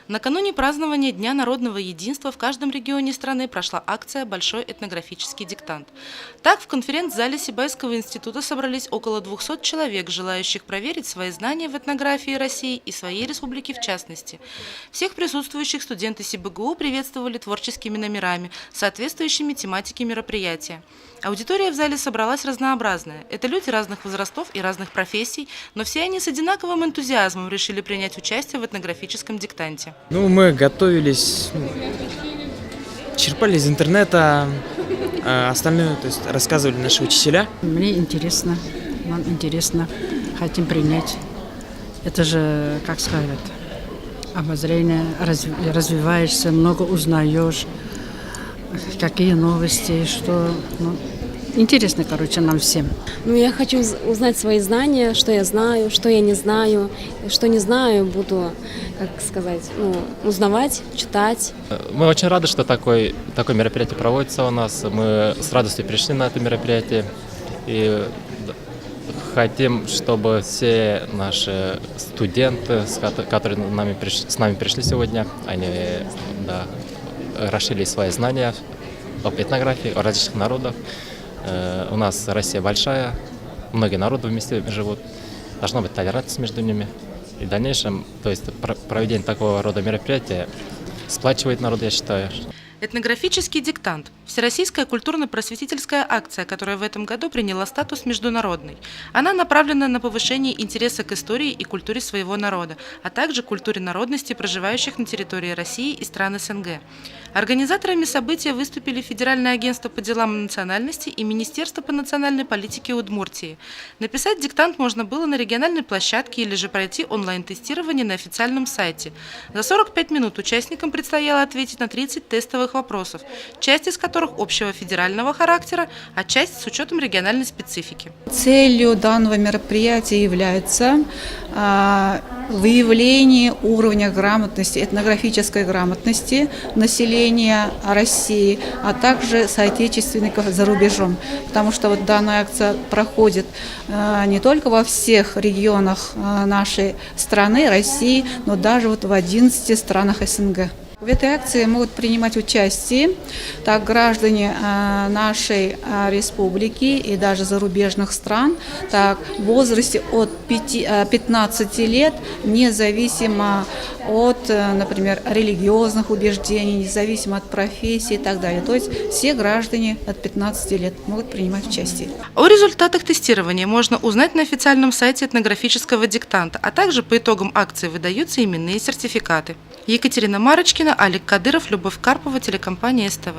Накануне празднования Дня народного единства в каждом регионе страны прошла акция «Большой этнографический диктант». Так, в конференц-зале Сибайского института собрались около 200 человек, желающих проверить свои знания в этнографии России и своей республики в частности. Всех присутствующих студенты СибГУ приветствовали творческими номерами, соответствующими тематике мероприятия. Аудитория в зале собралась разнообразная. Это люди разных возрастов и разных профессий, но все они с одинаковым энтузиазмом решили принять участие в этнографическом диктанте. Мы готовились, черпали из интернета, остальное, то есть рассказывали наши учителя. Мне интересно, нам интересно, хотим принять. Это же, как сказать, обозрение, развиваешься, много узнаешь, какие новости, что... Интересно, нам всем. Я хочу узнать свои знания, что я знаю, что я не знаю. Что не знаю, буду, узнавать, читать. Мы очень рады, что такое мероприятие проводится у нас. Мы с радостью пришли на это мероприятие. И хотим, чтобы все наши студенты, которые с нами пришли сегодня, они расширили свои знания об этнографии, о различных народах. У нас Россия большая, многие народы вместе живут, должна быть толерантность между ними. И в дальнейшем, то есть проведение такого рода мероприятия сплачивает народ, я считаю. Этнографический диктант – всероссийская культурно-просветительская акция, которая в этом году приняла статус международной. Она направлена на повышение интереса к истории и культуре своего народа, а также культуре народностей, проживающих на территории России и стран СНГ. Организаторами события выступили Федеральное агентство по делам национальности и Министерство по национальной политике Удмуртии. Написать диктант можно было на региональной площадке или же пройти онлайн-тестирование на официальном сайте. За 45 минут участникам предстояло ответить на 30 тестовых вопросов, часть из которых общего федерального характера, а часть с учетом региональной специфики. Целью данного мероприятия является выявление уровня грамотности, этнографической грамотности населения России, а также соотечественников за рубежом. Потому что данная акция проходит не только во всех регионах нашей страны, России, но даже в 11 странах СНГ. В этой акции могут принимать участие граждане нашей республики и даже зарубежных стран в возрасте от 15 лет, независимо от, например, религиозных убеждений, независимо от профессии и так далее. То есть все граждане от 15 лет могут принимать участие. О результатах тестирования можно узнать на официальном сайте этнографического диктанта, а также по итогам акции выдаются именные сертификаты. Екатерина Марочкина, Алик Кадыров, Любовь Карпова, телекомпания СТВ.